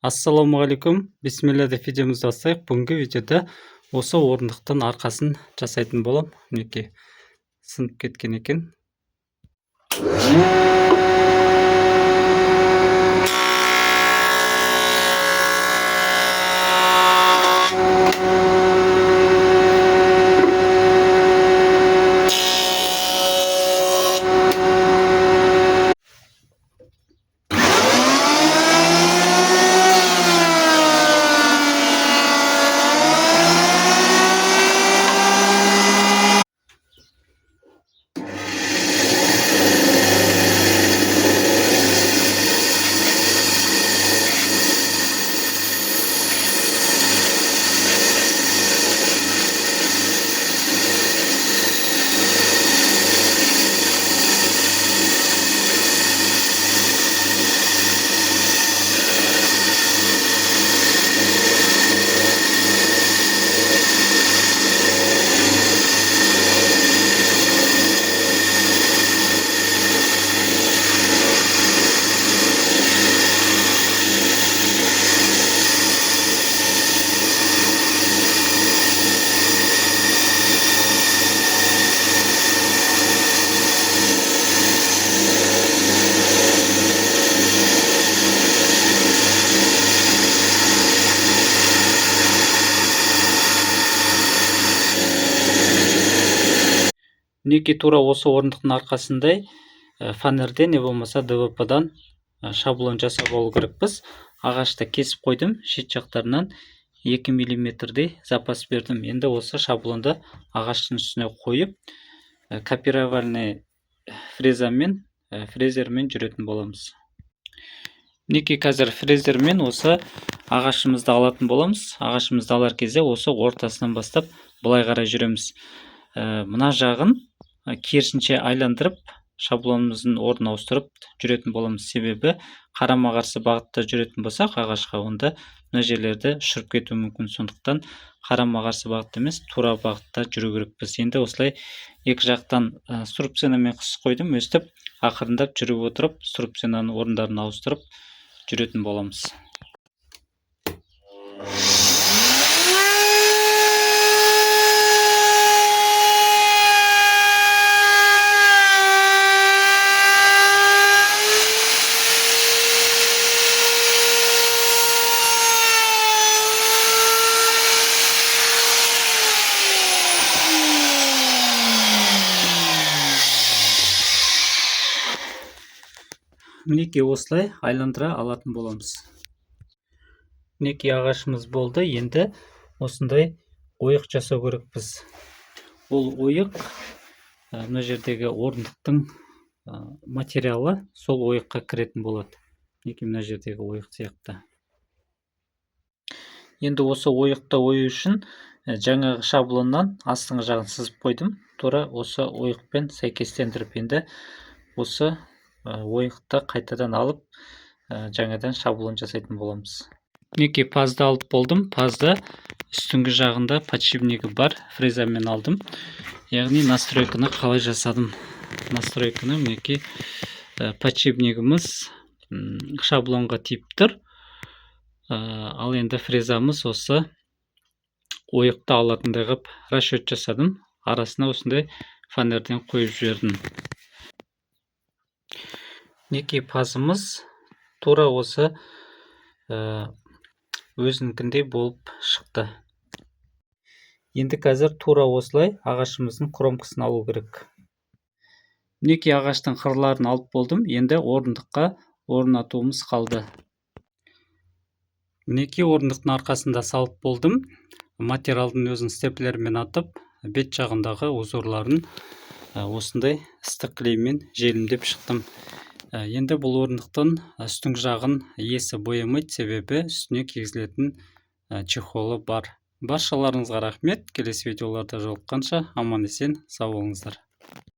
Ассалаумағалейкум. Бисмилля деп видеомызды бастайық. Бүгінгі видеода осы орындықтың арқасын жасайтын болам. Мінекей сынып кеткен екен. Мінекей тура осы орындықтың арқасындай фанерден не болмаса ДВП-дан шаблон жасап алу керекпіз. Ағашты кесіп қойдым, шет жақтарынан 2 мм-дей запас бердім. Енді осы шаблонды ағаштың үстіне қойып, копировальный фрезермен жүретін боламыз. Мінекей қазір фрезермен осы ағашымызды алатын боламыз. Ағашымызды алар кезде осы ортасынан бастап былай қарай жүреміз. Мына жағын керісінше айландырып, шаблонымыздың орнын ауыстырып жүретін боламыз. Себебі қарама қарсы бағытта жүретін болсақ ағашқа, онда мына жерлерді ұшырып кетуі мүмкін. Сондықтан қарама қарсы бағытта емес, тура бағытта жүру керекпіз. Енді осылай екі жақтан струбциямен қысып қойдым. Өстіп ақырындап жүріп отырып, струбцияның орындарын ауыстырып жүретін боламыз. Мінекей осылай айландыра алатын боламыз. Мінекей ағашымыз болды. Енді осындай ойық жасау керекпіз. Ол ойық мына жердегі орындықтың материалы сол ойыққа кіретін болады. Мінекей мына жердегі ойық сияқты. Енді осы ойықты ою үшін жаңағы шаблоннан астыңғы жағын сызып қойдым. Тура осы ойықпен сәйкестендіріп, енді осы ойықты қайтадан алып, жаңадан шаблон жасайтын боламыз. Мінекей пазды алып болдым. Пазды үстіңгі жағында подшипнигі бар, фрезамен алдым. Яғни настройканы қалай жасадым? Настройканы мінекей подшипнигіміз шаблонға тиіп тұр. Ал енді фрезамыз осы ойықты алатындай қылып расчет жасадым. Арасына осындай фанерден қойып жібердім. Мінекей пазымыз тура осы өзінікіндей болып шықты. Енді қазір тура осылай ағашымыздың кромкасын алу керек. Мінекей ағаштың қырларын алып болдым. Енді орындыққа орнатуымыз қалды. Мінекей орындықтың арқасында салып болдым. Материалдың өзін степлермен атып, бет жағындағы узорларын осындай ыстық клеймен желімдеп шықтым. Енді бұл орындықтың үстіңгі жағын иесі боямайды, себебі үстіне кигізілетін чехолы бар. Баршаларыңызға рахмет. Келесі видеоларда жолыққанша аман есен сау болыңыздар.